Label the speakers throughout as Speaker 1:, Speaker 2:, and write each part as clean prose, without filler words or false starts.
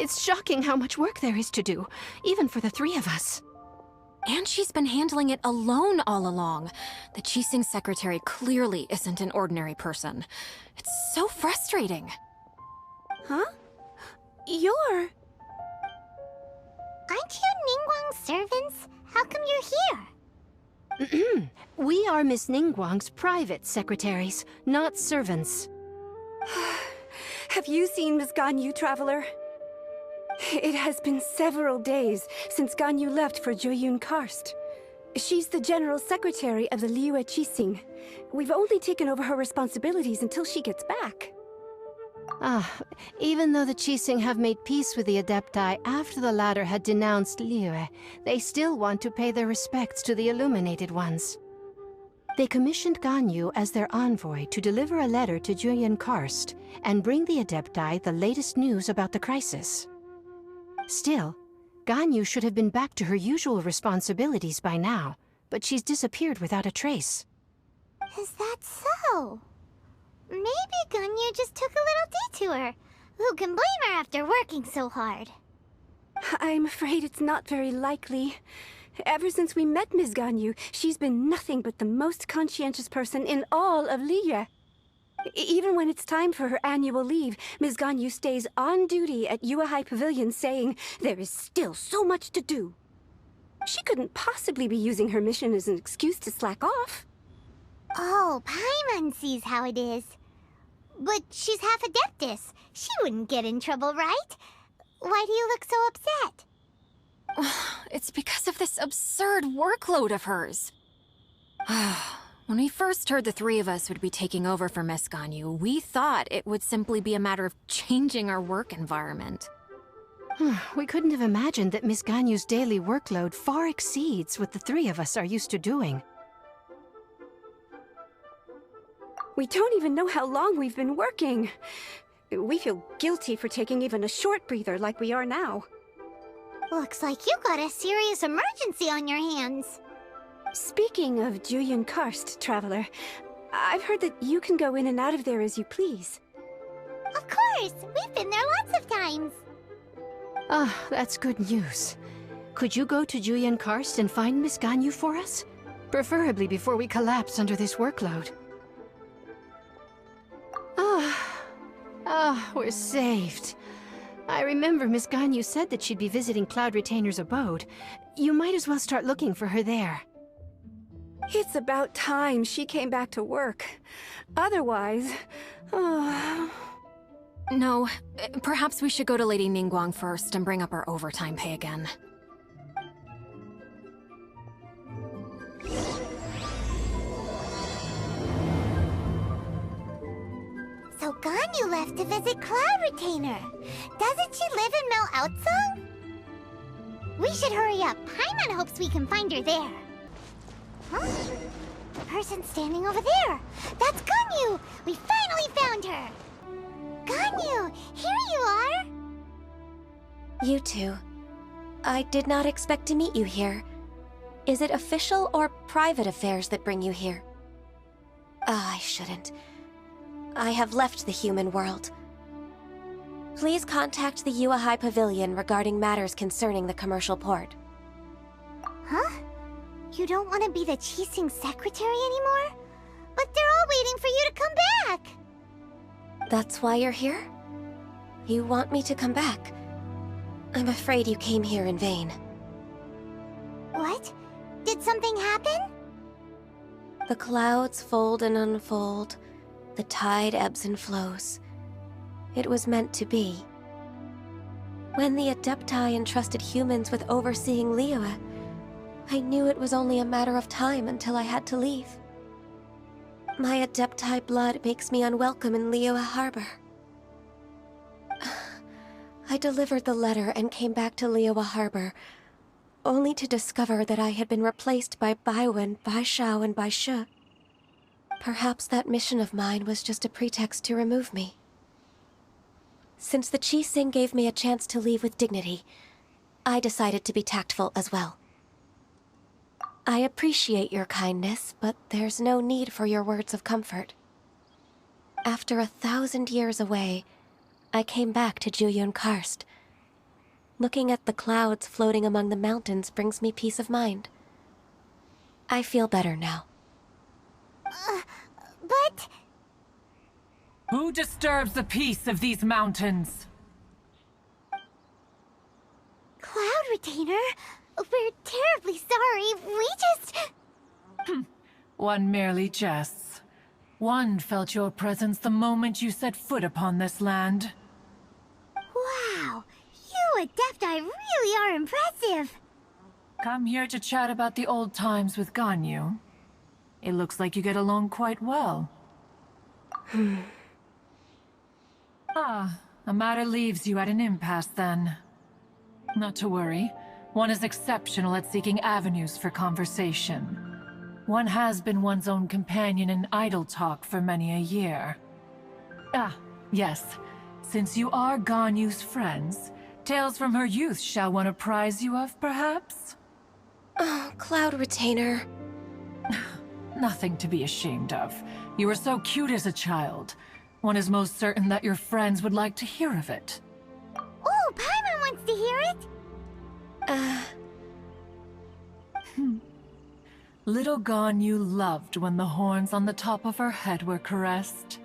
Speaker 1: It's shocking how much work there is to do, even for the three of us.
Speaker 2: And she's been handling it alone all along. The Qixing secretary clearly isn't an ordinary person. It's so frustrating.
Speaker 3: Huh? You're...
Speaker 4: Aren't you Ningguang's servants? How come you're here?
Speaker 1: We are Miss Ningguang's private secretaries, not servants.
Speaker 3: Have you seen Miss Ganyu, Traveler? It has been several days since Ganyu left for Jueyun Karst. She's the general secretary of the Liyue Qixing. We've only taken over her responsibilities until she gets back.
Speaker 1: Even though the Qixing have made peace with the Adepti after the latter had denounced Liyue, they still want to pay their respects to the illuminated ones. They commissioned Ganyu as their envoy to deliver a letter to Jueyun Karst and bring the Adepti the latest news about the crisis. Still, Ganyu should have been back to her usual responsibilities by now, but she's disappeared without a trace.
Speaker 4: Is that so? Maybe Ganyu just took a little detour. Who can blame her after working so hard?
Speaker 3: I'm afraid it's not very likely. Ever since we met Ms. Ganyu, she's been nothing but the most conscientious person in all of Liyue. Even when it's time for her annual leave, Ms. Ganyu stays on duty at Yuehai Pavilion saying there is still so much to do. She couldn't possibly be using her mission as an excuse to slack off.
Speaker 4: Oh, Paimon sees how it is. But she's half Adeptus. She wouldn't get in trouble, right? Why do you look so upset?
Speaker 2: It's because of this absurd workload of hers. When we first heard the three of us would be taking over for Miss Ganyu, we thought it would simply be a matter of changing our work environment.
Speaker 1: We couldn't have imagined that Miss Ganyu's daily workload far exceeds what the three of us are used to doing.
Speaker 3: We don't even know how long we've been working. We feel guilty for taking even a short breather like we are now.
Speaker 4: Looks like you got a serious emergency on your hands.
Speaker 3: Speaking of Jueyun Karst, Traveler, I've heard that you can go in and out of there as you please.
Speaker 4: Of course! We've been there lots of times.
Speaker 1: That's good news. Could you go to Jueyun Karst and find Miss Ganyu for us? Preferably before we collapse under this workload. We're saved. I remember Miss Ganyu said that she'd be visiting Cloud Retainer's abode. You might as well start looking for her there.
Speaker 3: It's about time she came back to work. Otherwise...
Speaker 2: No, perhaps we should go to Lady Ningguang first and bring up our overtime pay again.
Speaker 4: So Ganyu left to visit Cloud Retainer. Doesn't she live in Mel Outsong? We should hurry up. Paimon hopes we can find her there. Huh? The person standing over there. That's Ganyu! We finally found her! Ganyu, here you are!
Speaker 5: You two. I did not expect to meet you here. Is it official or private affairs that bring you here? I shouldn't. I have left the human world. Please contact the Yuehai Pavilion regarding matters concerning the commercial port.
Speaker 4: Huh? You don't want to be the Qixing secretary anymore? But they're all waiting for you to come back!
Speaker 5: That's why you're here? You want me to come back? I'm afraid you came here in vain.
Speaker 4: What? Did something happen?
Speaker 5: The clouds fold and unfold. The tide ebbs and flows. It was meant to be. When the Adepti entrusted humans with overseeing Liyue, I knew it was only a matter of time until I had to leave. My Adepti blood makes me unwelcome in Liyue Harbor. I delivered the letter and came back to Liyue Harbor, only to discover that I had been replaced by Baiwen, Baishao, and Baishu. Perhaps that mission of mine was just a pretext to remove me. Since the Qixing gave me a chance to leave with dignity, I decided to be tactful as well. I appreciate your kindness, but there's no need for your words of comfort. After 1,000 years away, I came back to Jueyun Karst, Looking at the clouds floating among the mountains brings me peace of mind. I feel better now.
Speaker 4: But...
Speaker 6: Who disturbs the peace of these mountains?
Speaker 4: Cloud Retainer, we're terribly sorry. We just...
Speaker 6: One merely jests. One felt your presence the moment you set foot upon this land.
Speaker 4: Wow, you Adepti really are impressive.
Speaker 6: Come here to chat about the old times with Ganyu. It looks like you get along quite well. A matter leaves you at an impasse then. Not to worry. One is exceptional at seeking avenues for conversation. One has been one's own companion in idle talk for many a year. Yes. Since you are Ganyu's friends, tales from her youth shall one apprise you of, perhaps?
Speaker 5: Oh, Cloud Retainer.
Speaker 6: Nothing to be ashamed of. You were so cute as a child. One is most certain that your friends would like to hear of it.
Speaker 4: Oh, Paimon wants to hear it.
Speaker 6: Little Ganyu loved when the horns on the top of her head were caressed.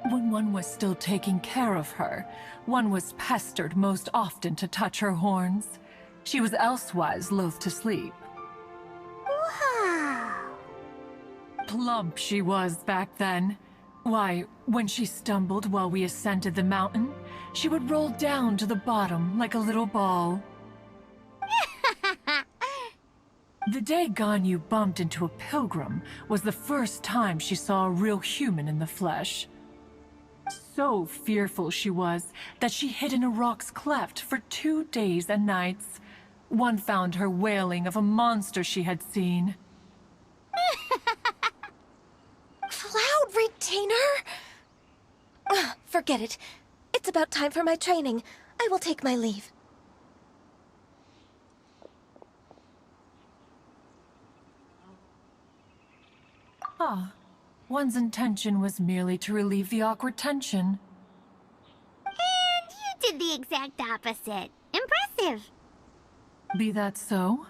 Speaker 6: When one was still taking care of her, one was pestered most often to touch her horns. She was elsewise loath to sleep.
Speaker 4: Wow.
Speaker 6: Plump she was back then. Why, when she stumbled while we ascended the mountain, she would roll down to the bottom like a little ball. The day Ganyu bumped into a pilgrim was the first time she saw a real human in the flesh. So fearful she was that she hid in a rock's cleft for 2 days and nights. One found her wailing of a monster she had seen.
Speaker 5: Cloud Retainer? Forget it. It's about time for my training. I will take my leave.
Speaker 6: One's intention was merely to relieve the awkward tension.
Speaker 4: And you did the exact opposite. Impressive.
Speaker 6: Be that so?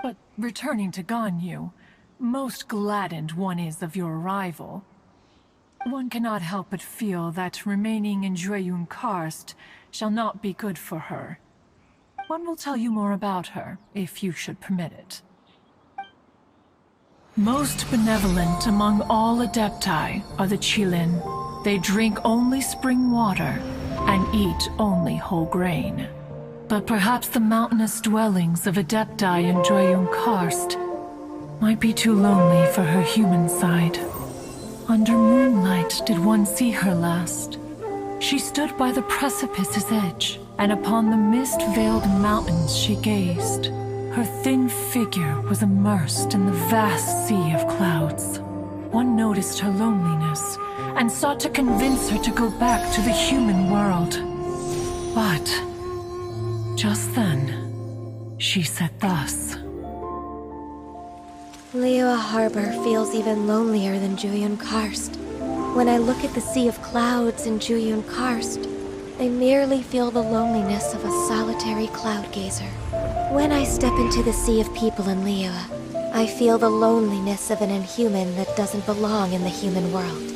Speaker 6: But returning to Ganyu, most gladdened one is of your arrival. One cannot help but feel that remaining in Jueyun Karst shall not be good for her. One will tell you more about her, if you should permit it. Most benevolent among all Adepti are the Qilin. They drink only spring water and eat only whole grain. But perhaps the mountainous dwellings of Adepti in Jueyun Karst might be too lonely for her human side. Under moonlight did one see her last. She stood by the precipice's edge, and upon the mist-veiled mountains she gazed. Her thin figure was immersed in the vast sea of clouds. One noticed her loneliness, and sought to convince her to go back to the human world. But just then, she said thus.
Speaker 5: Liyue Harbor feels even lonelier than Jueyun Karst. When I look at the sea of clouds in Jueyun Karst, I merely feel the loneliness of a solitary cloud gazer. When I step into the sea of people in Liyue, I feel the loneliness of an inhuman that doesn't belong in the human world.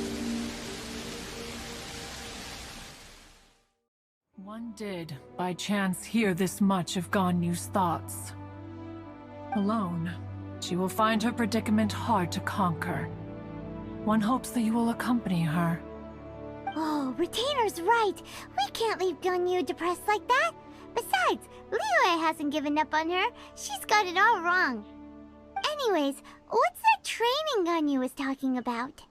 Speaker 6: One did, by chance, hear this much of Ganyu's thoughts. Alone, she will find her predicament hard to conquer. One hopes that you will accompany her.
Speaker 4: Oh, Retainer's right. We can't leave Ganyu depressed like that. Besides, Liyue hasn't given up on her. She's got it all wrong. Anyways, what's that training Ganyu was talking about?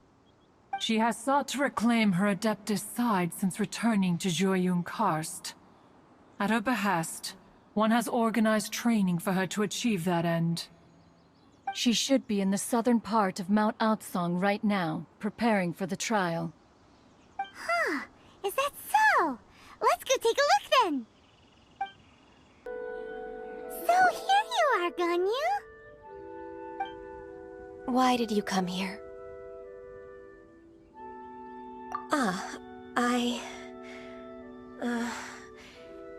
Speaker 6: She has sought to reclaim her Adeptus side since returning to Jueyun Karst. At her behest, one has organized training for her to achieve that end.
Speaker 7: She should be in the southern part of Mount Aotsong right now, preparing for the trial.
Speaker 4: Huh, is that so? Let's go take a look then. So here you are, Ganyu.
Speaker 5: Why did you come here?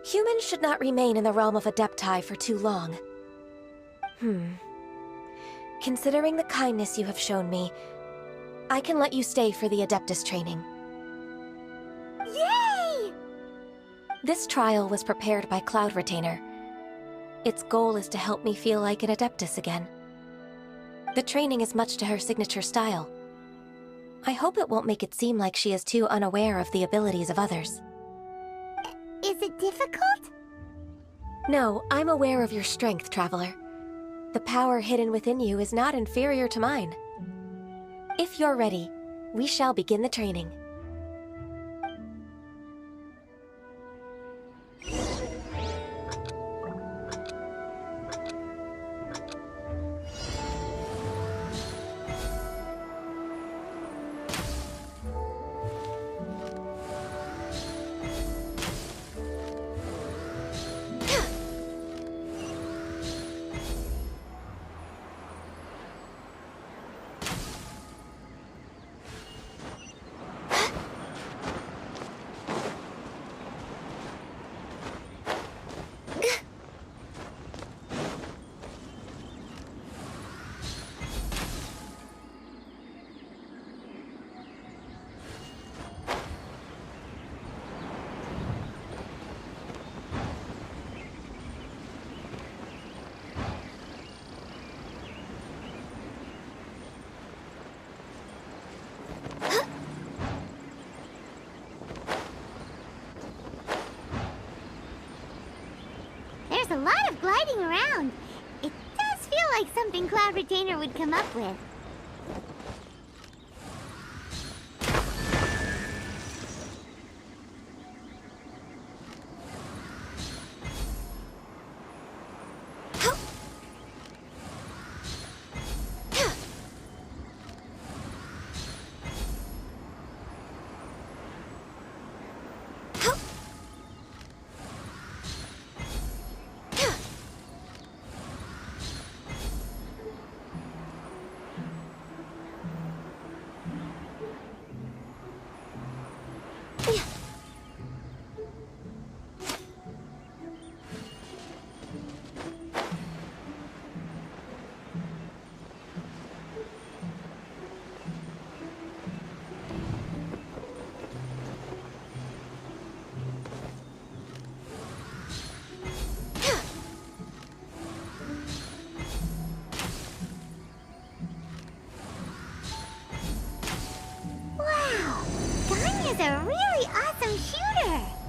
Speaker 5: Humans should not remain in the realm of Adepti for too long. Considering the kindness you have shown me, I can let you stay for the Adeptus training.
Speaker 4: Yay!
Speaker 5: This trial was prepared by Cloud Retainer. Its goal is to help me feel like an Adeptus again. The training is much to her signature style. I hope it won't make it seem like she is too unaware of the abilities of others.
Speaker 4: Is it difficult?
Speaker 5: No, I'm aware of your strength, Traveler. The power hidden within you is not inferior to mine. If you're ready, we shall begin the training.
Speaker 4: There's a lot of gliding around. It does feel like something Cloud Retainer would come up with.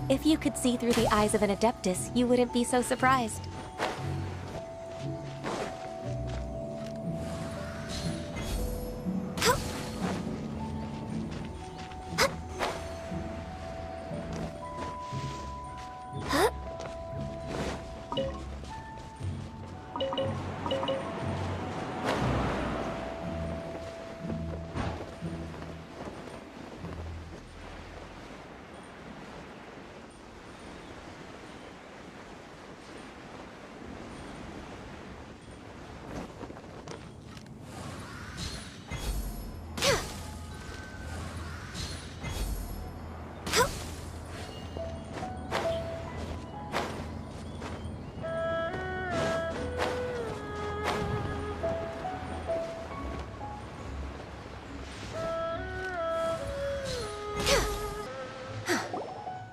Speaker 5: If you could see through the eyes of an Adeptus, you wouldn't be so surprised.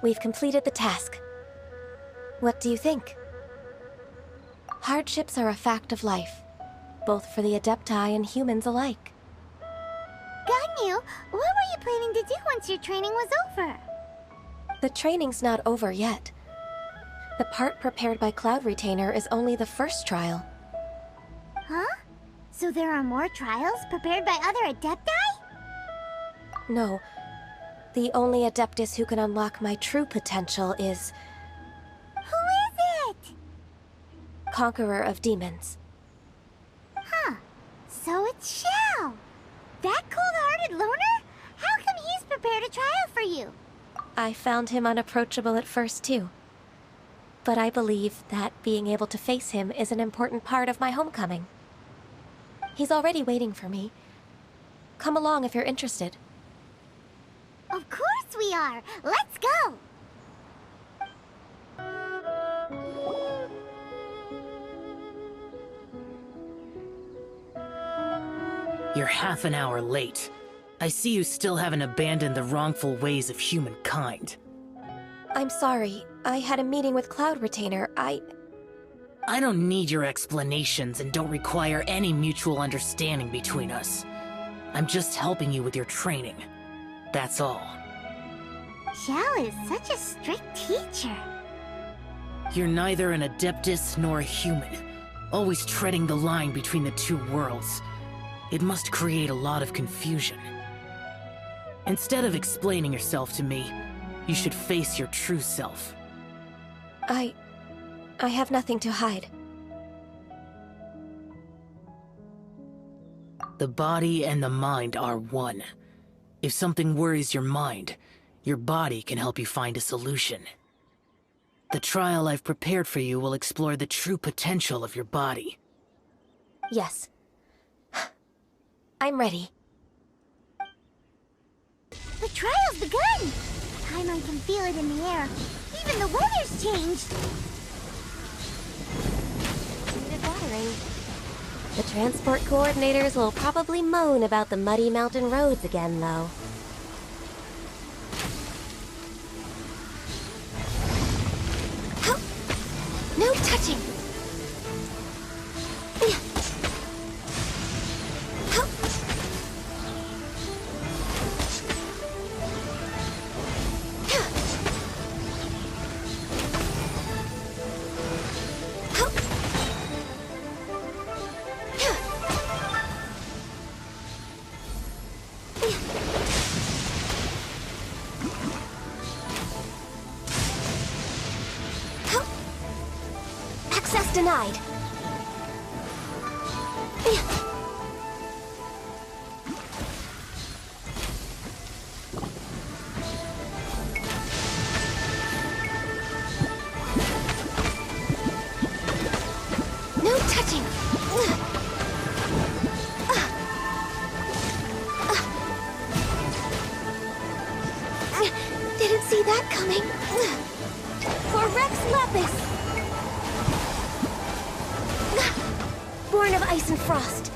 Speaker 5: We've completed the task. What do you think? Hardships are a fact of life, both for the Adepti and humans alike.
Speaker 4: Ganyu, what were you planning to do once your training was over?
Speaker 5: The training's not over yet. The part prepared by Cloud Retainer is only the first trial.
Speaker 4: Huh? So there are more trials prepared by other Adepti?
Speaker 5: No. The only Adeptus who can unlock my true potential is...
Speaker 4: Who is it?
Speaker 5: Conqueror of Demons.
Speaker 4: Huh. So it's Xiao. That cold-hearted loner? How come he's prepared a trial for you?
Speaker 5: I found him unapproachable at first, too. But I believe that being able to face him is an important part of my homecoming. He's already waiting for me. Come along if you're interested.
Speaker 4: Of course we are! Let's go!
Speaker 8: You're half an hour late. I see you still haven't abandoned the wrongful ways of humankind.
Speaker 5: I'm sorry. I had a meeting with Cloud Retainer. I
Speaker 8: don't need your explanations and don't require any mutual understanding between us. I'm just helping you with your training. That's all.
Speaker 4: Xiao is such a strict teacher.
Speaker 8: You're neither an Adeptus nor a human, always treading the line between the two worlds. It must create a lot of confusion. Instead of explaining yourself to me, you should face your true self.
Speaker 5: I have nothing to hide.
Speaker 8: The body and the mind are one. If something worries your mind, your body can help you find a solution. The trial I've prepared for you will explore the true potential of your body.
Speaker 5: Yes. I'm ready.
Speaker 4: The trial's begun! Paimon can feel it in the air. Even the weather's changed.
Speaker 5: Needed watering. The transport coordinators will probably moan about the muddy mountain roads again, though. No touching! Access denied. No touching. Didn't see that coming. For Rex Lapis. Born of ice and frost.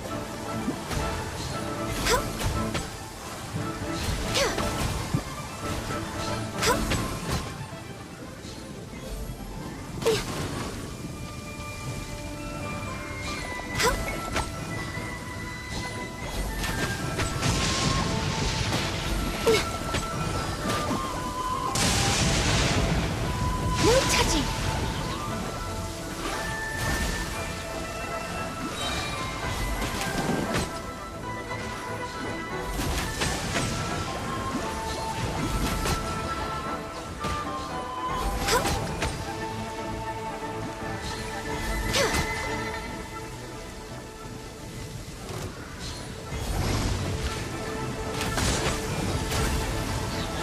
Speaker 5: No touching.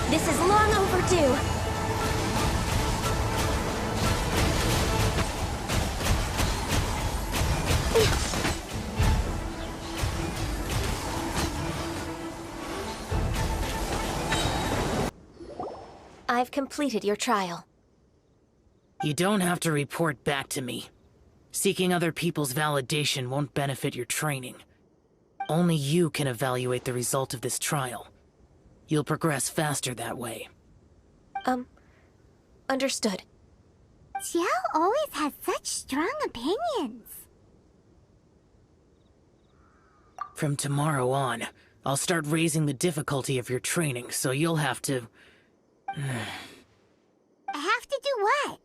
Speaker 5: This is long overdue. I've completed your trial.
Speaker 8: You don't have to report back to me. Seeking other people's validation won't benefit your training. Only you can evaluate the result of this trial. You'll progress faster that way.
Speaker 5: Understood.
Speaker 4: Xiao always has such strong opinions.
Speaker 8: From tomorrow on, I'll start raising the difficulty of your training, so you'll have to...
Speaker 4: Have to do what?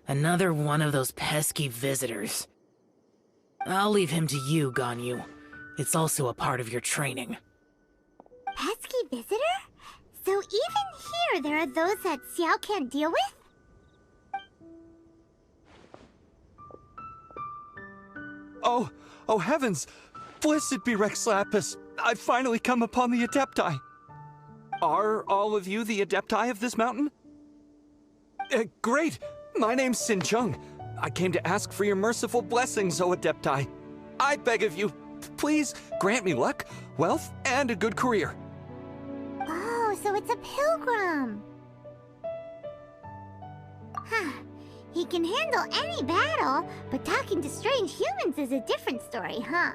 Speaker 8: Another one of those pesky visitors. I'll leave him to you, Ganyu. It's also a part of your training.
Speaker 4: Pesky visitor? So even here there are those that Xiao can't deal with?
Speaker 9: Oh heavens! Blessed be Rex Lapis! I've finally come upon the Adepti! Are all of you the Adepti of this mountain? Great! My name's Sin Chung. I came to ask for your merciful blessings, O Adepti. I beg of you, please grant me luck, wealth, and a good career.
Speaker 4: Oh, so it's a pilgrim. Huh. He can handle any battle, but talking to strange humans is a different story, huh?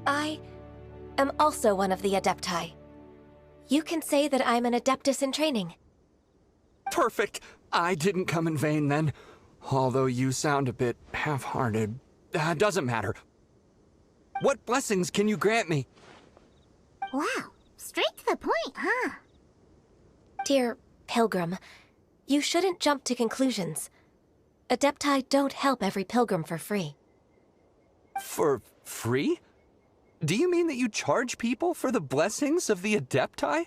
Speaker 5: I am also one of the Adepti. You can say that I'm an Adeptus in training.
Speaker 9: Perfect. I didn't come in vain then. Although you sound a bit half-hearted. Doesn't matter. What blessings can you grant me?
Speaker 4: Wow, straight to the point, huh?
Speaker 5: Dear Pilgrim, you shouldn't jump to conclusions. Adepti don't help every pilgrim for free.
Speaker 9: For free? Do you mean that you charge people for the blessings of the Adepti?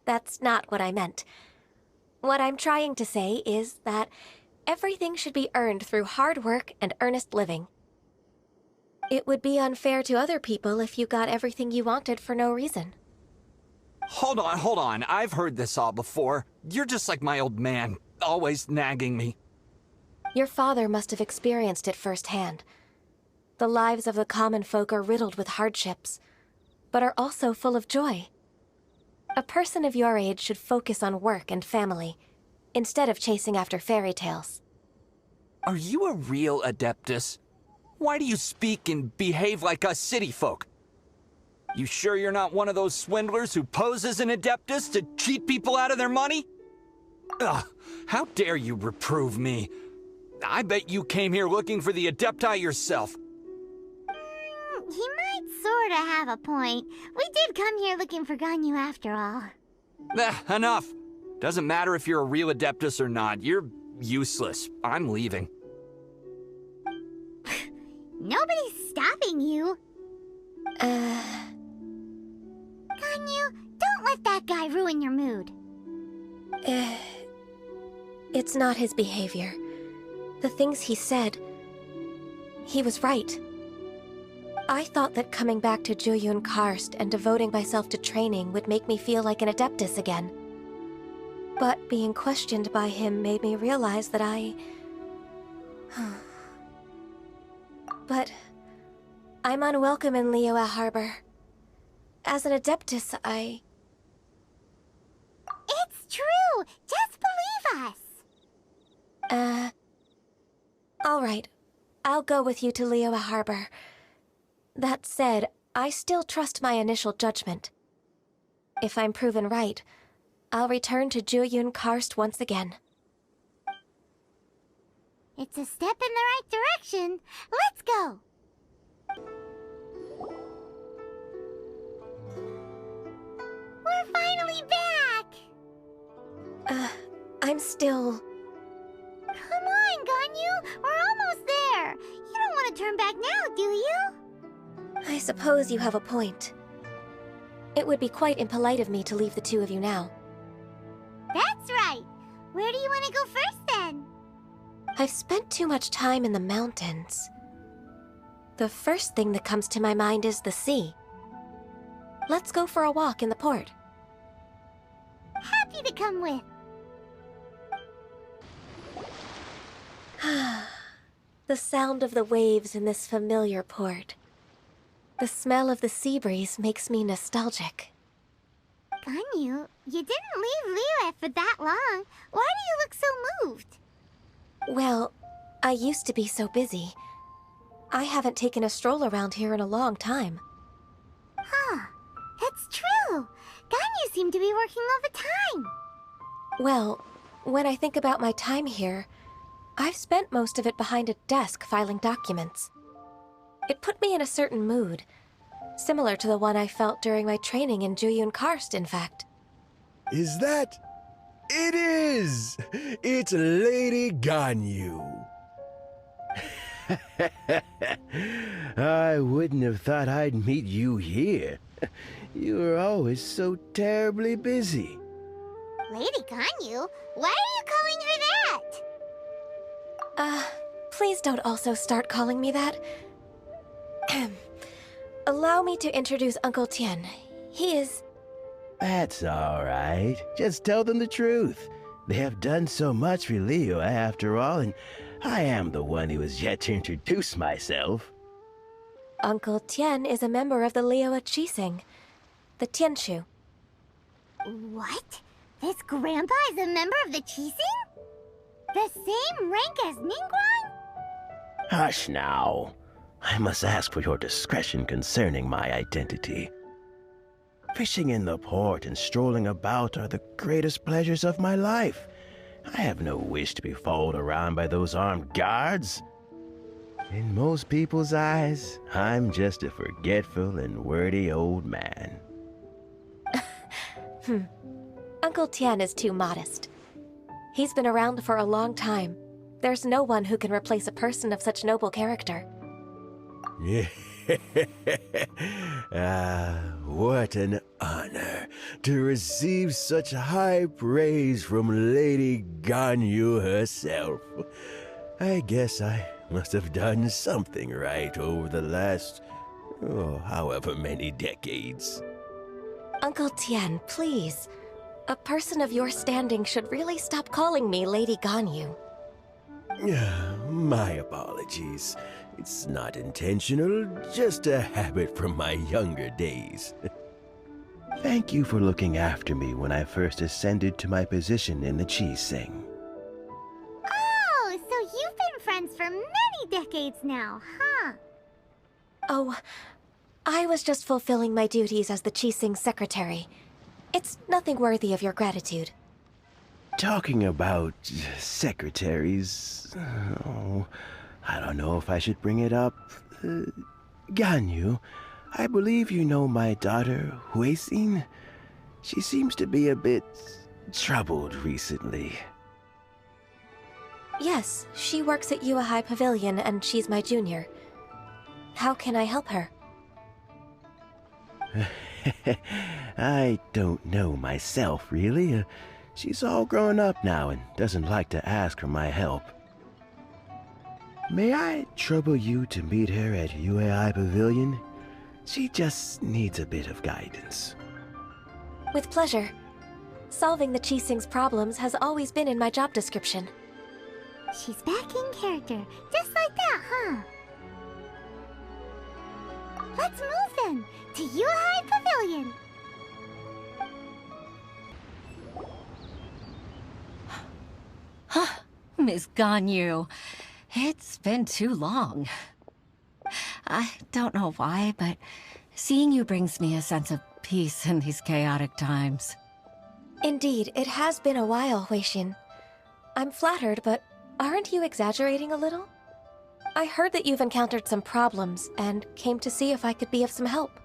Speaker 5: That's not what I meant. What I'm trying to say is that everything should be earned through hard work and earnest living. It would be unfair to other people if you got everything you wanted for no reason.
Speaker 9: Hold on. I've heard this all before. You're just like my old man, always nagging me.
Speaker 5: Your father must have experienced it firsthand. The lives of the common folk are riddled with hardships, but are also full of joy. A person of your age should focus on work and family, instead of chasing after fairy tales.
Speaker 9: Are you a real Adeptus? Why do you speak and behave like us city folk? You sure you're not one of those swindlers who pose as an Adeptus to cheat people out of their money? Ugh, how dare you reprove me? I bet you came here looking for the Adepti yourself.
Speaker 4: He might sorta have a point. We did come here looking for Ganyu after all.
Speaker 9: Enough. Doesn't matter if you're a real Adeptus or not. You're useless. I'm leaving.
Speaker 4: Nobody's stopping you. Ganyu, don't let that guy ruin your mood.
Speaker 5: It's not his behavior. The things he said, he was right. I thought that coming back to Jueyun Karst and devoting myself to training would make me feel like an Adeptus again. But being questioned by him made me realize that But I'm unwelcome in Liyue Harbor. As an Adeptus,
Speaker 4: It's true! Just believe us!
Speaker 5: Alright. I'll go with you to Liyue Harbor. That said, I still trust my initial judgment. If I'm proven right, I'll return to Jueyun Karst once again.
Speaker 4: It's a step in the right direction. Let's go! We're finally back!
Speaker 5: I'm still...
Speaker 4: Come on, Ganyu! We're almost there! You don't want to turn back now, do you?
Speaker 5: I suppose you have a point. It would be quite impolite of me to leave the two of you now.
Speaker 4: That's right! Where do you want to go first, then?
Speaker 5: I've spent too much time in the mountains. The first thing that comes to my mind is the sea. Let's go for a walk in the port.
Speaker 4: Happy to come with.
Speaker 5: The sound of the waves in this familiar port. The smell of the sea breeze makes me nostalgic.
Speaker 4: Ganyu, you didn't leave Liyue for that long. Why do you look so moved?
Speaker 5: Well, I used to be so busy. I haven't taken a stroll around here in a long time.
Speaker 4: Huh. It's true. Ganyu seemed to be working all the time.
Speaker 5: Well, when I think about my time here, I've spent most of it behind a desk filing documents. It put me in a certain mood, similar to the one I felt during my training in Jueyun Karst, in fact.
Speaker 10: Is that... It is! It's Lady Ganyu. I wouldn't have thought I'd meet you here. You were always so terribly busy.
Speaker 4: Lady Ganyu? Why are you calling her that?
Speaker 5: Please don't also start calling me that. Allow me to introduce Uncle Tien. He is...
Speaker 10: That's all right. Just tell them the truth. They have done so much for Liyue after all, and I am the one who has yet to introduce myself.
Speaker 5: Uncle Tien is a member of the Liyue Qixing, the Tianshu.
Speaker 4: What? This grandpa is a member of the Qixing? The same rank as Ningguang?
Speaker 10: Hush now. I must ask for your discretion concerning my identity. Fishing in the port and strolling about are the greatest pleasures of my life. I have no wish to be followed around by those armed guards. In most people's eyes, I'm just a forgetful and wordy old man.
Speaker 5: Uncle Tian is too modest. He's been around for a long time. There's no one who can replace a person of such noble character.
Speaker 10: What an honor to receive such high praise from Lady Ganyu herself. I guess I must have done something right over the last, however many decades.
Speaker 5: Uncle Tian, please. A person of your standing should really stop calling me Lady Ganyu.
Speaker 10: My apologies. It's not intentional, just a habit from my younger days. Thank you for looking after me when I first ascended to my position in the Qi-Sing.
Speaker 4: Oh, so you've been friends for many decades now, huh?
Speaker 5: Oh, I was just fulfilling my duties as the Qi-Sing secretary. It's nothing worthy of your gratitude.
Speaker 10: Talking about secretaries... I don't know if I should bring it up. Ganyu, I believe you know my daughter, Huixin. She seems to be a bit troubled recently.
Speaker 5: Yes, she works at Yuehai Pavilion and she's my junior. How can I help her?
Speaker 10: I don't know myself, really. She's all grown up now and doesn't like to ask for my help. May I trouble you to meet her at Yuehai Pavilion? She just needs a bit of guidance.
Speaker 5: With pleasure. Solving the Qi-Sing's problems has always been in my job description.
Speaker 4: She's back in character, just like that, huh? Let's move then, to Yuehai Pavilion!
Speaker 11: Miss Ganyu, it's been too long. I don't know why, but seeing you brings me a sense of peace in these chaotic times.
Speaker 5: Indeed, it has been a while, Huixin. I'm flattered, but aren't you exaggerating a little? I heard that you've encountered some problems and came to see if I could be of some help.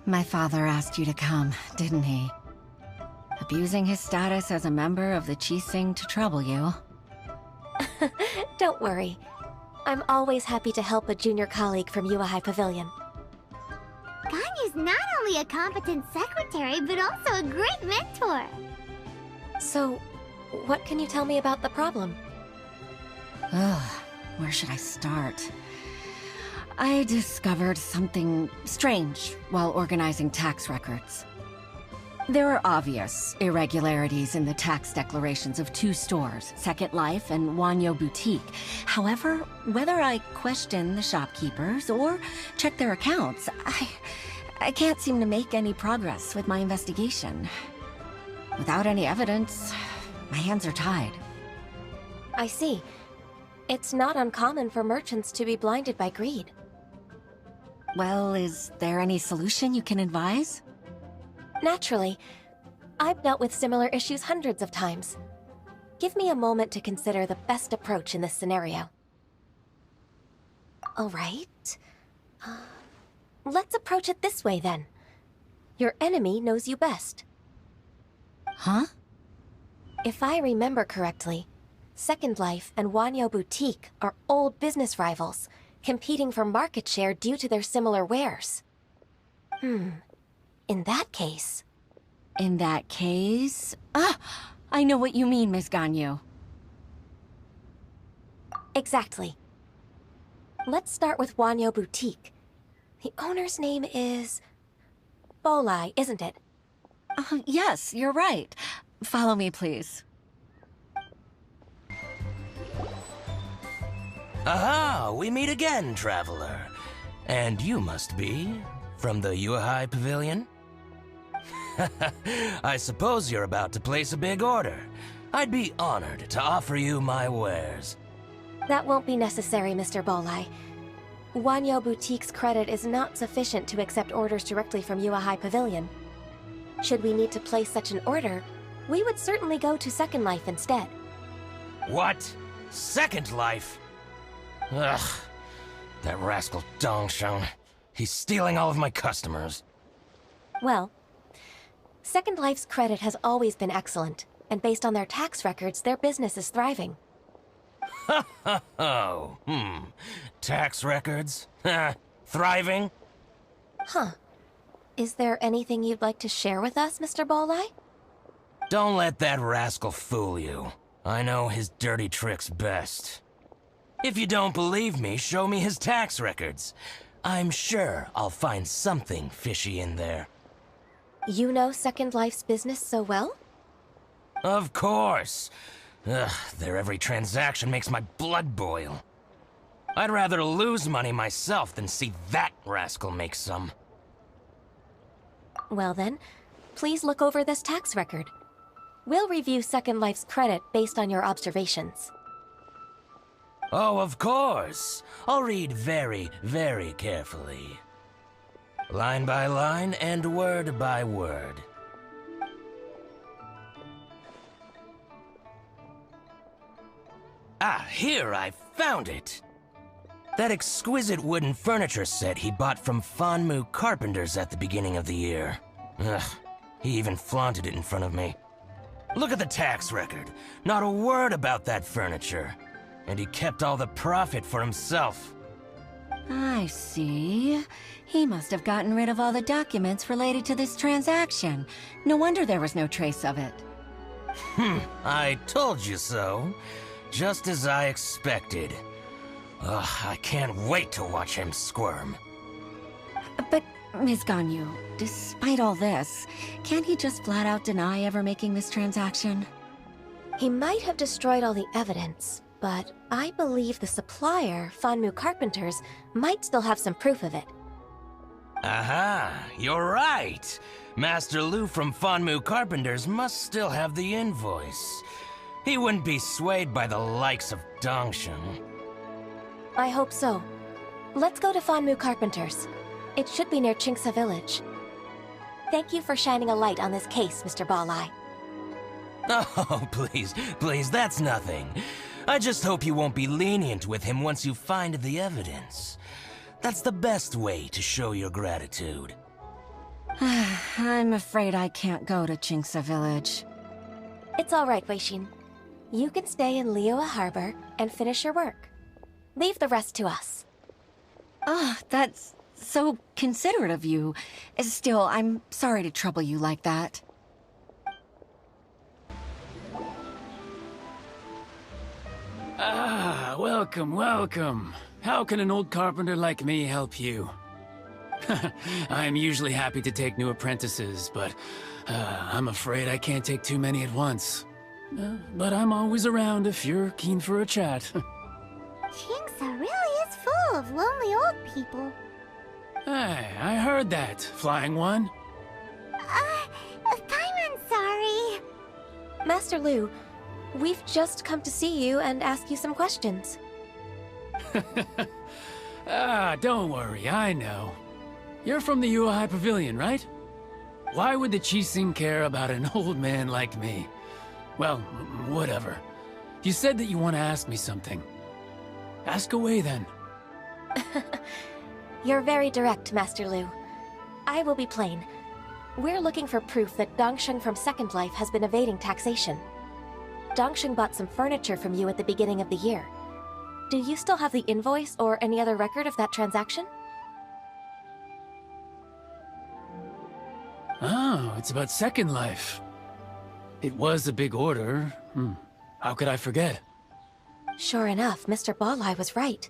Speaker 11: My father asked you to come, didn't he? Abusing his status as a member of the Qi-Sing to trouble you.
Speaker 5: Don't worry. I'm always happy to help a junior colleague from Yuehai Pavilion.
Speaker 4: Ganyu's not only a competent secretary, but also a great mentor.
Speaker 5: So, what can you tell me about the problem?
Speaker 11: Where should I start? I discovered something strange while organizing tax records. There are obvious irregularities in the tax declarations of two stores, Second Life and Wanyo Boutique. However, whether I question the shopkeepers or check their accounts, I can't seem to make any progress with my investigation. Without any evidence, my hands are tied.
Speaker 5: I see. It's not uncommon for merchants to be blinded by greed.
Speaker 11: Well, is there any solution you can advise?
Speaker 5: Naturally. I've dealt with similar issues hundreds of times. Give me a moment to consider the best approach in this scenario. All right. Let's approach it this way, then. Your enemy knows you best.
Speaker 11: Huh?
Speaker 5: If I remember correctly, Second Life and Wanyo Boutique are old business rivals, competing for market share due to their similar wares. In that case...
Speaker 11: In that case... I know what you mean, Miss Ganyu.
Speaker 5: Exactly. Let's start with Wanyo Boutique. The owner's name is... Bolai, isn't it?
Speaker 11: Yes, you're right. Follow me, please.
Speaker 12: Aha! We meet again, traveler. And you must be from the Yuehai Pavilion? I suppose you're about to place a big order. I'd be honored to offer you my wares.
Speaker 5: That won't be necessary, Mr. Bolai. Wanyo Boutique's credit is not sufficient to accept orders directly from Yuehai Pavilion. Should we need to place such an order, we would certainly go to Second Life instead.
Speaker 12: What? Second Life? Ugh. That rascal Dongsheng. He's stealing all of my customers.
Speaker 5: Well, Second Life's credit has always been excellent, and based on their tax records, their business is thriving.
Speaker 12: Oh, tax records? Thriving?
Speaker 5: Huh. Is there anything you'd like to share with us, Mr. Bolai?
Speaker 12: Don't let that rascal fool you. I know his dirty tricks best. If you don't believe me, show me his tax records. I'm sure I'll find something fishy in there.
Speaker 5: You know Second Life's business so well?
Speaker 12: Of course. Ugh, their every transaction makes my blood boil. I'd rather lose money myself than see that rascal make some.
Speaker 5: Well then, please look over this tax record. We'll review Second Life's credit based on your observations.
Speaker 12: Oh, of course. I'll read very, very carefully. Line by line and word by word. Ah, here, I found it! That exquisite wooden furniture set he bought from Fanmu Carpenters at the beginning of the year. Ugh, he even flaunted it in front of me. Look at the tax record. Not a word about that furniture. And he kept all the profit for himself.
Speaker 11: I see. He must have gotten rid of all the documents related to this transaction. No wonder there was no trace of it.
Speaker 12: I told you so. Just as I expected. Ugh, I can't wait to watch him squirm.
Speaker 11: But, Ms. Ganyu, despite all this, can't he just flat out deny ever making this transaction?
Speaker 5: He might have destroyed all the evidence, but I believe the supplier, Fanmu Carpenters, might still have some proof of it.
Speaker 12: Aha, you're right. Master Lu from Fanmu Carpenters must still have the invoice. He wouldn't be swayed by the likes of Dongsheng.
Speaker 5: I hope so. Let's go to Fanmu Carpenters. It should be near Qingce Village. Thank you for shining a light on this case, Mr. Bolai.
Speaker 12: Oh, please, that's nothing. I just hope you won't be lenient with him once you find the evidence. That's the best way to show your gratitude.
Speaker 11: I'm afraid I can't go to Qingce Village.
Speaker 5: It's all right, Weixin. You can stay in Liyue Harbor and finish your work. Leave the rest to us.
Speaker 11: Ah, that's so considerate of you. Still, I'm sorry to trouble you like that.
Speaker 13: Ah, welcome, welcome. How can an old carpenter like me help you? I'm usually happy to take new apprentices, but I'm afraid I can't take too many at once. But I'm always around if you're keen for a chat.
Speaker 4: Qingce really is full of lonely old people.
Speaker 13: Hey, I heard that, Flying One.
Speaker 4: Paimon's sorry.
Speaker 5: Master Lu, we've just come to see you and ask you some questions.
Speaker 13: Don't worry, I know. You're from the Yuehai Pavilion, right? Why would the Qixing care about an old man like me? Well, whatever. You said that you want to ask me something. Ask away, then.
Speaker 5: You're very direct, Master Lu. I will be plain. We're looking for proof that Dongsheng from Second Life has been evading taxation. Dongsheng bought some furniture from you at the beginning of the year. Do you still have the invoice or any other record of that transaction?
Speaker 13: Oh, it's about Second Life. It was a big order. How could I forget?
Speaker 5: Sure enough, Mr. Bolai was right.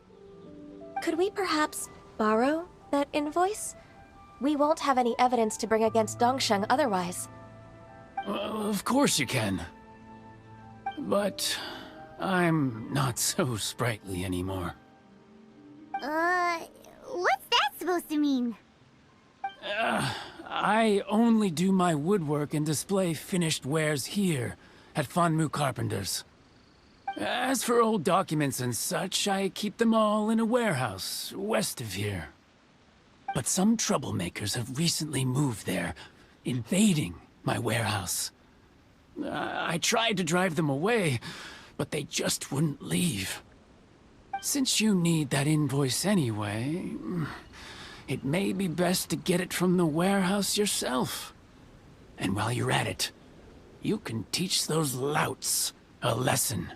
Speaker 5: Could we perhaps borrow that invoice? We won't have any evidence to bring against Dongsheng otherwise.
Speaker 13: Of course you can. But I'm not so sprightly anymore.
Speaker 4: What's that supposed to mean?
Speaker 13: I only do my woodwork and display finished wares here at Fanmu Carpenters. As for old documents and such, I keep them all in a warehouse west of here. But some troublemakers have recently moved there, invading my warehouse. I tried to drive them away, but they just wouldn't leave. Since you need that invoice anyway, it may be best to get it from the warehouse yourself. And while you're at it, you can teach those louts a lesson.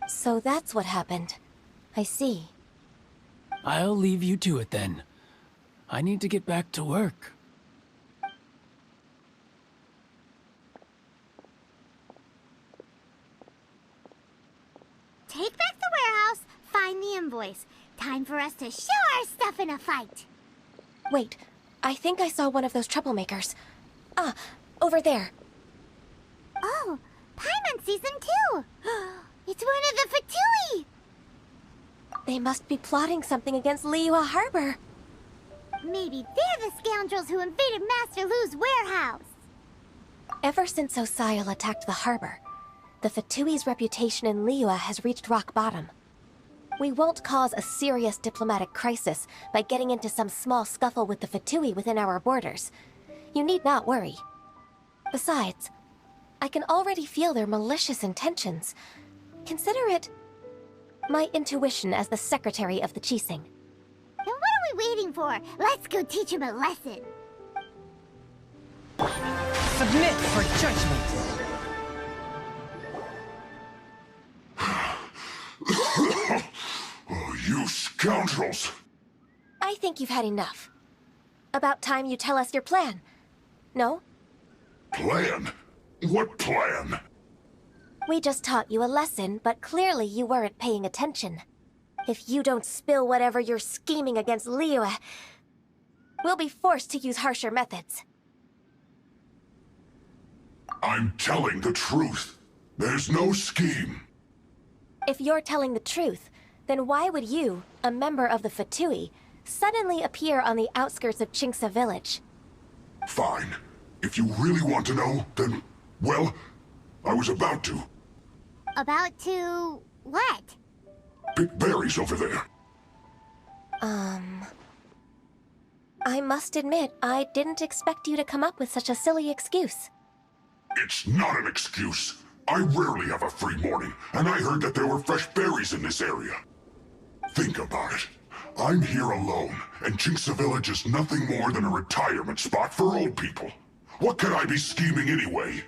Speaker 5: So that's what happened. I see.
Speaker 13: I'll leave you to it then. I need to get back to work.
Speaker 4: Take back the warehouse, find the invoice. Time for us to show our stuff in a fight.
Speaker 5: Wait, I think I saw one of those troublemakers. Ah, over there.
Speaker 4: Oh, Paimon sees them too. It's one of the Fatui.
Speaker 5: They must be plotting something against Liyue Harbor.
Speaker 4: Maybe they're the scoundrels who invaded Master Lu's warehouse.
Speaker 5: Ever since Osial attacked the harbor, the Fatui's reputation in Liyue has reached rock bottom. We won't cause a serious diplomatic crisis by getting into some small scuffle with the Fatui within our borders. You need not worry. Besides, I can already feel their malicious intentions. Consider it my intuition as the secretary of the Qixing.
Speaker 4: Then what are we waiting for? Let's go teach him a lesson.
Speaker 14: Submit for judgment.
Speaker 15: Oh, you scoundrels!
Speaker 5: I think you've had enough. About time you tell us your plan. No?
Speaker 15: Plan? What plan?
Speaker 5: We just taught you a lesson, but clearly you weren't paying attention. If you don't spill whatever you're scheming against Liyue, we'll be forced to use harsher methods.
Speaker 15: I'm telling the truth. There's no scheme.
Speaker 5: If you're telling the truth, then why would you, a member of the Fatui, suddenly appear on the outskirts of Qingce village?
Speaker 15: Fine. If you really want to know, then, well, I was about to.
Speaker 4: About to... what?
Speaker 15: Pick berries over there.
Speaker 5: I must admit, I didn't expect you to come up with such a silly excuse.
Speaker 15: It's not an excuse. I rarely have a free morning, and I heard that there were fresh berries in this area. Think about it. I'm here alone, and Qingce Village is nothing more than a retirement spot for old people. What could I be scheming anyway?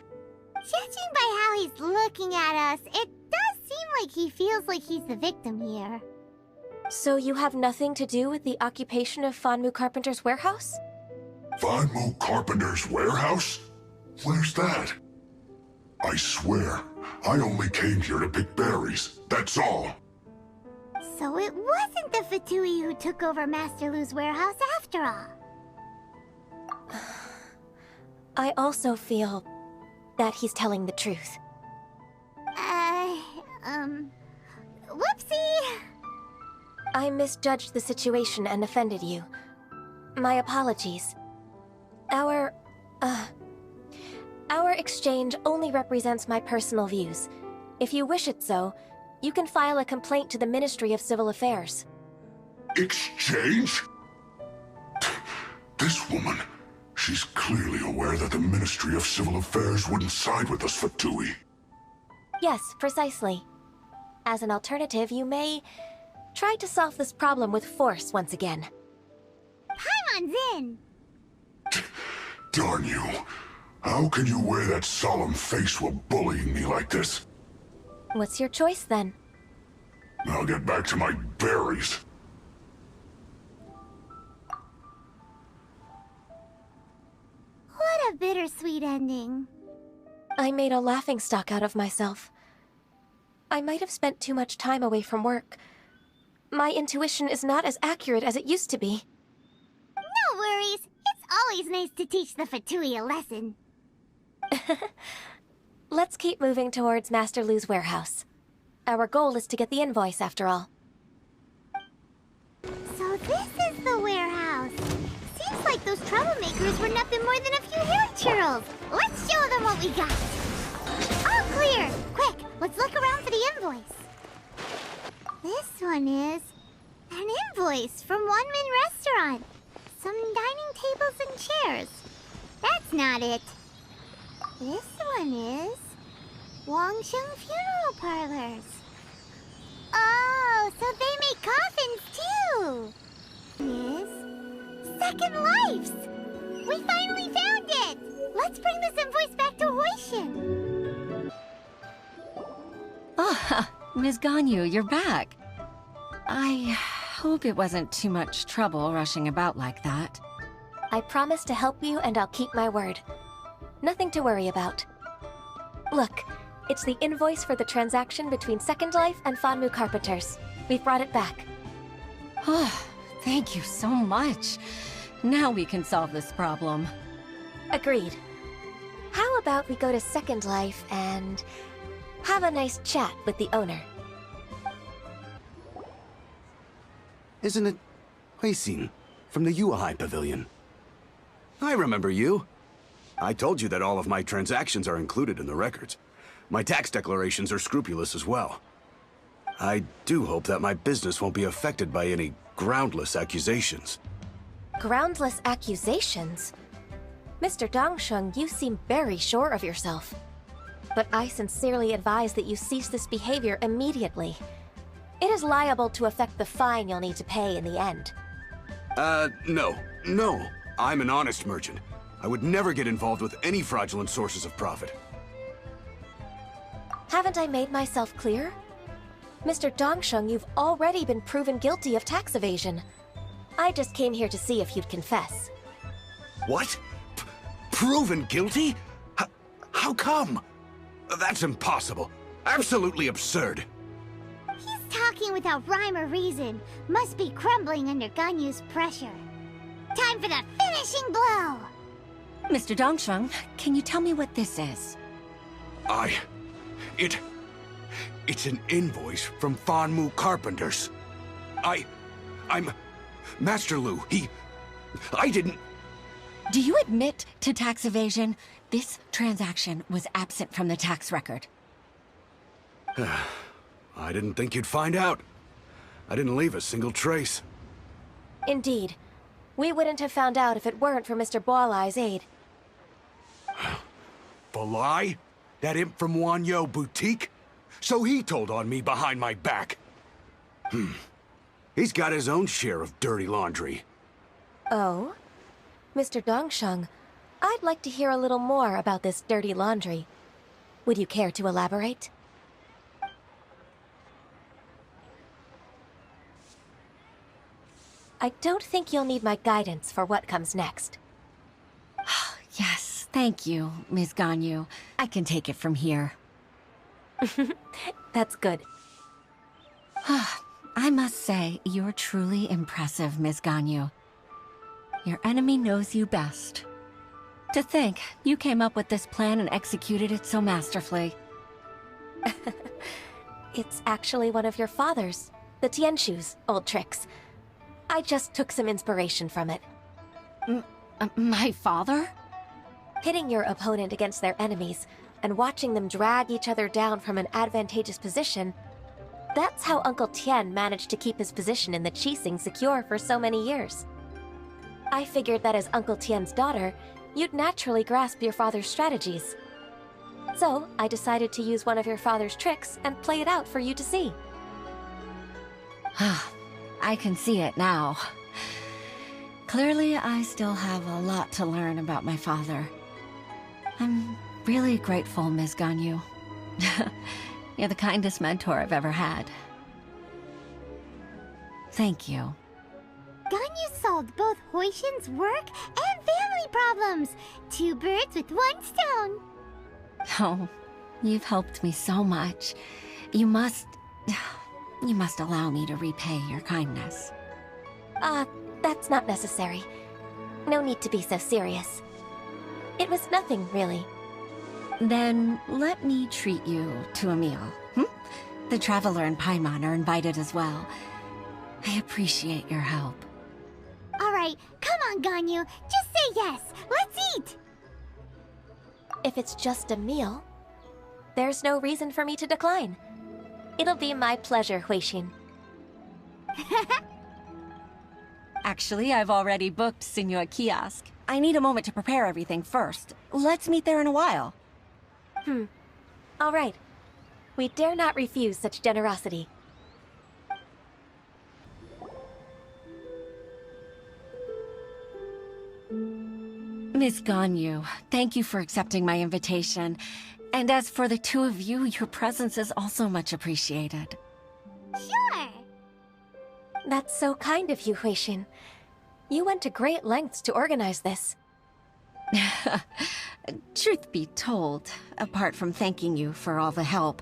Speaker 4: Judging by how he's looking at us, it does seem like he feels like he's the victim here.
Speaker 5: So you have nothing to do with the occupation of Fanmu Carpenter's warehouse?
Speaker 15: Fanmu Carpenter's warehouse? Where's that? I swear, I only came here to pick berries, that's all.
Speaker 4: So it wasn't the Fatui who took over Master Lu's warehouse after all.
Speaker 5: I also feel that he's telling the truth.
Speaker 4: Whoopsie!
Speaker 5: I misjudged the situation and offended you. My apologies. Our exchange only represents my personal views. If you wish it so, you can file a complaint to the Ministry of Civil Affairs.
Speaker 15: Exchange? This woman, she's clearly aware that the Ministry of Civil Affairs wouldn't side with us Fatui.
Speaker 5: Yes, precisely. As an alternative, you may try to solve this problem with force once again.
Speaker 4: Paimon's in!
Speaker 15: Darn you. How can you wear that solemn face while bullying me like this?
Speaker 5: What's your choice, then?
Speaker 15: I'll get back to my berries.
Speaker 4: What a bittersweet ending.
Speaker 5: I made a laughingstock out of myself. I might have spent too much time away from work. My intuition is not as accurate as it used to be.
Speaker 4: No worries. It's always nice to teach the Fatui a lesson.
Speaker 5: Let's keep moving towards Master Lu's warehouse. Our goal is to get the invoice, after all.
Speaker 4: So this is the warehouse. Seems like those troublemakers were nothing more than a few hairy churls. Let's show them what we got. All clear! Quick, Let's look around for the invoice. This one is an invoice from One-Man Restaurant. Some dining tables and chairs. That's not it. This one is Wangsheng Funeral Parlors. Oh, so they make coffins too. Is Second Lives. We finally found it. Let's bring this invoice back to Huishin.
Speaker 11: Ah, Ms. Ganyu, you're back. I hope it wasn't too much trouble rushing about like that.
Speaker 5: I promise to help you and I'll keep my word. Nothing to worry about. Look, it's the invoice for the transaction between Second Life and Fanmu Carpenters. We've brought it back.
Speaker 11: Oh, thank you so much. Now we can solve this problem.
Speaker 5: Agreed. How about we go to Second Life and have a nice chat with the owner?
Speaker 16: Isn't it Huixin from the Yuehai Pavilion? I remember you. I told you that all of my transactions are included in the records. My tax declarations are scrupulous as well. I do hope that my business won't be affected by any groundless accusations.
Speaker 5: Groundless accusations? Mr. Dongsheng, you seem very sure of yourself. But I sincerely advise that you cease this behavior immediately. It is liable to affect the fine you'll need to pay in the end.
Speaker 16: No. I'm an honest merchant. I would never get involved with any fraudulent sources of profit.
Speaker 5: Haven't I made myself clear? Mr. Dongsheng, you've already been proven guilty of tax evasion. I just came here to see if you'd confess.
Speaker 16: What? Proven guilty? How come? That's impossible. Absolutely absurd.
Speaker 4: He's talking without rhyme or reason. Must be crumbling under Ganyu's pressure. Time for the finishing blow!
Speaker 11: Mr. Dongsheng, can you tell me what this is?
Speaker 16: It's an invoice from Fanmu Carpenters. I'm Master Lu. I didn't...
Speaker 11: Do you admit to tax evasion? This transaction was absent from the tax record.
Speaker 16: I didn't think you'd find out. I didn't leave a single trace.
Speaker 5: Indeed. We wouldn't have found out if it weren't for Mr. Boalai's aid.
Speaker 16: Balai? That imp from Wanyo Boutique? So he told on me behind my back. He's got his own share of dirty laundry.
Speaker 5: Oh? Mr. Dongsheng, I'd like to hear a little more about this dirty laundry. Would you care to elaborate? I don't think you'll need my guidance for what comes next.
Speaker 11: Yes, thank you, Ms. Ganyu. I can take it from here.
Speaker 5: That's good.
Speaker 11: I must say, you're truly impressive, Ms. Ganyu. Your enemy knows you best. To think, you came up with this plan and executed it so masterfully.
Speaker 5: It's actually one of your father's, the Tianshu's, old tricks. I just took some inspiration from it.
Speaker 11: My father?
Speaker 5: Pitting your opponent against their enemies and watching them drag each other down from an advantageous position, that's how Uncle Tian managed to keep his position in the Qixing secure for so many years. I figured that as Uncle Tian's daughter, you'd naturally grasp your father's strategies. So, I decided to use one of your father's tricks and play it out for you to see.
Speaker 11: I can see it now. Clearly, I still have a lot to learn about my father. I'm really grateful, Ms. Ganyu. You're the kindest mentor I've ever had. Thank you.
Speaker 4: Ganyu solved both Huishin's work and family problems. 2 birds with 1 stone.
Speaker 11: Oh, you've helped me so much. You must allow me to repay your kindness.
Speaker 5: That's not necessary. No need to be so serious. It was nothing, really.
Speaker 11: Then let me treat you to a meal. The Traveler and Paimon are invited as well. I appreciate your help.
Speaker 4: Alright, come on, Ganyu. Just say yes. Let's eat!
Speaker 5: If it's just a meal, there's no reason for me to decline. It'll be my pleasure, Huixin.
Speaker 11: Actually, I've already booked Senor Kiosk. I need a moment to prepare everything first. Let's meet there in a while.
Speaker 5: All right. We dare not refuse such generosity.
Speaker 11: Miss Ganyu, thank you for accepting my invitation. And as for the two of you, your presence is also much appreciated.
Speaker 4: Sure.
Speaker 5: That's so kind of you, Huixin. You went to great lengths to organize this.
Speaker 11: Truth be told, apart from thanking you for all the help,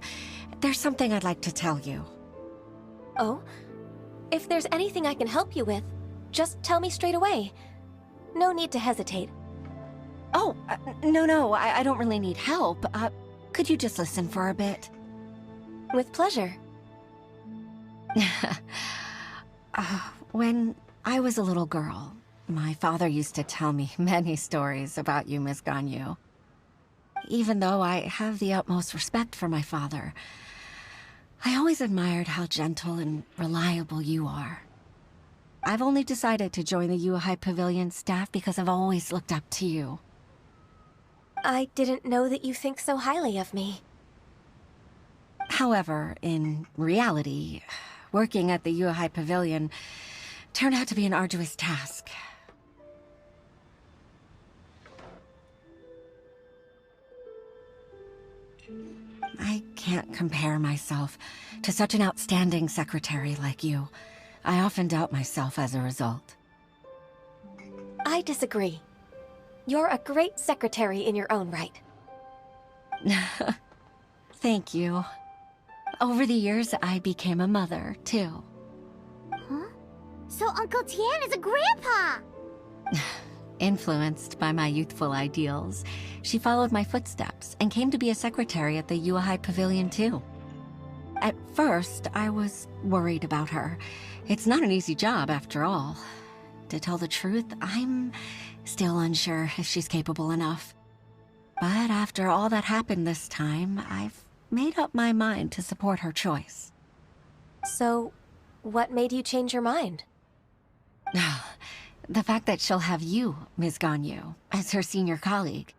Speaker 11: there's something I'd like to tell you.
Speaker 5: Oh? If there's anything I can help you with, just tell me straight away. No need to hesitate.
Speaker 11: Oh, no, I don't really need help. Could you just listen for a bit?
Speaker 5: With pleasure.
Speaker 11: When I was a little girl, my father used to tell me many stories about you, Miss Ganyu. Even though I have the utmost respect for my father, I always admired how gentle and reliable you are. I've only decided to join the Yuehai Pavilion staff because I've always looked up to you.
Speaker 5: I didn't know that you think so highly of me.
Speaker 11: However, in reality, working at the Yuehai Pavilion turned out to be an arduous task. I can't compare myself to such an outstanding secretary like you. I often doubt myself as a result.
Speaker 5: I disagree. You're a great secretary in your own right.
Speaker 11: Thank you. Over the years, I became a mother, too.
Speaker 4: Huh? So Uncle Tian is a grandpa!
Speaker 11: Influenced by my youthful ideals, she followed my footsteps and came to be a secretary at the Yuehai Pavilion, too. At first, I was worried about her. It's not an easy job, after all. To tell the truth, I'm still unsure if she's capable enough. But after all that happened this time, I've made up my mind to support her choice.
Speaker 5: So, what made you change your mind?
Speaker 11: The fact that she'll have you, Ms. Ganyu, as her senior colleague.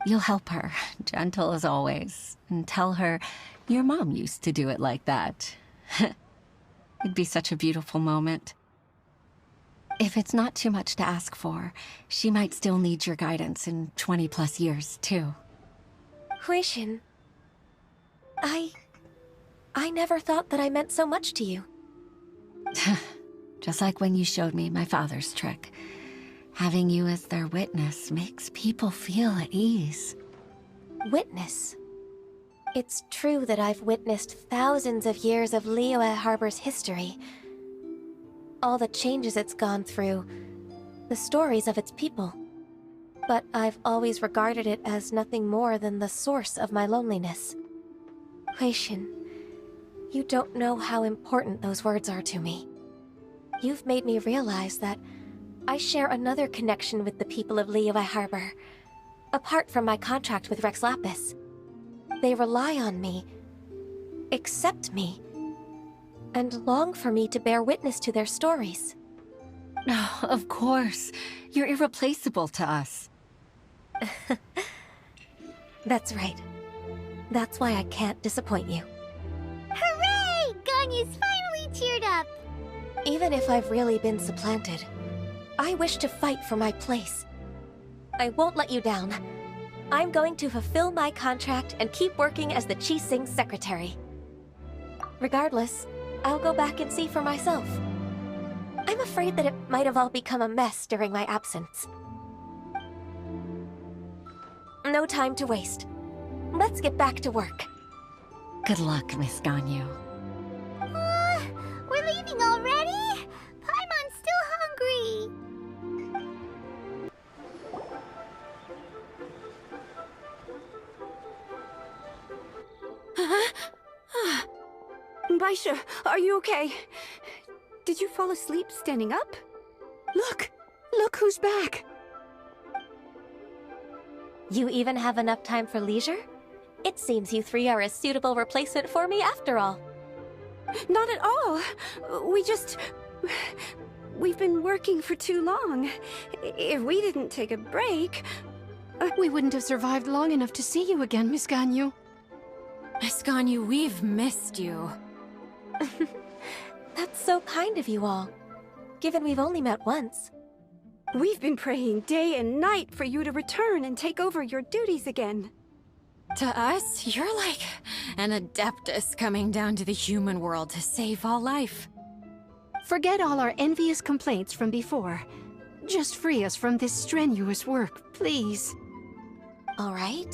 Speaker 11: You'll help her, gentle as always, and tell her your mom used to do it like that. It'd be such a beautiful moment. If it's not too much to ask for, she might still need your guidance in 20+ years, too.
Speaker 5: Huixin, I never thought that I meant so much to you.
Speaker 11: Just like when you showed me my father's trick. Having you as their witness makes people feel at ease.
Speaker 5: Witness? It's true that I've witnessed thousands of years of Liyue Harbor's history. All the changes it's gone through, the stories of its people. But I've always regarded it as nothing more than the source of my loneliness. Huixin, you don't know how important those words are to me. You've made me realize that I share another connection with the people of Liyue Harbor, apart from my contract with Rex Lapis. They rely on me, accept me, and long for me to bear witness to their stories.
Speaker 11: Oh, of course. You're irreplaceable to us.
Speaker 5: That's right. That's why I can't disappoint you.
Speaker 4: Hooray! Ganyu's finally cheered up!
Speaker 5: Even if I've really been supplanted, I wish to fight for my place. I won't let you down. I'm going to fulfill my contract and keep working as the Qixing's secretary. Regardless, I'll go back and see for myself. I'm afraid that it might have all become a mess during my absence. No time to waste. Let's get back to work.
Speaker 11: Good luck, Miss Ganyu.
Speaker 4: We're leaving already? Paimon's still hungry.
Speaker 3: Baisha, are you okay? Did you fall asleep standing up? Look! Look who's back!
Speaker 5: You even have enough time for leisure? It seems you three are a suitable replacement for me after all.
Speaker 3: Not at all. We've been working for too long. If we didn't take a break...
Speaker 1: We wouldn't have survived long enough to see you again, Miss Ganyu.
Speaker 2: Miss Ganyu, we've missed you.
Speaker 5: That's so kind of you all, given we've only met once.
Speaker 3: We've been praying day and night for you to return and take over your duties again.
Speaker 2: To us, you're like an adeptus coming down to the human world to save all life.
Speaker 1: Forget all our envious complaints from before. Just free us from this strenuous work, please.
Speaker 5: All right,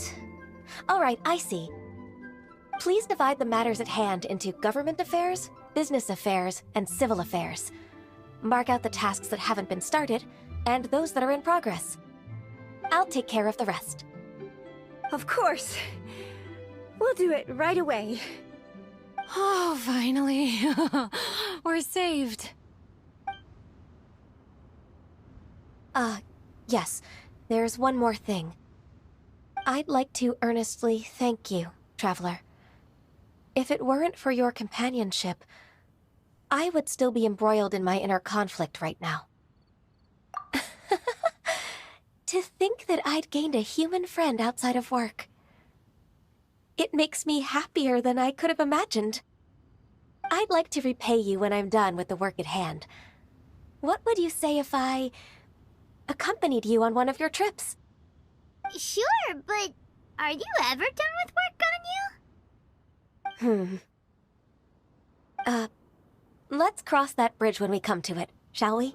Speaker 5: I see. Please divide the matters at hand into government affairs, business affairs, and civil affairs. Mark out the tasks that haven't been started, and those that are in progress. I'll take care of the rest.
Speaker 3: Of course. We'll do it right away.
Speaker 2: Oh, finally. We're saved.
Speaker 5: Yes. There's one more thing. I'd like to earnestly thank you, Traveler. If it weren't for your companionship, I would still be embroiled in my inner conflict right now. To think that I'd gained a human friend outside of work. It makes me happier than I could have imagined. I'd like to repay you when I'm done with the work at hand. What would you say if I accompanied you on one of your trips?
Speaker 4: Sure, but are you ever done with work, Ganyu?
Speaker 5: Let's cross that bridge when we come to it, shall we?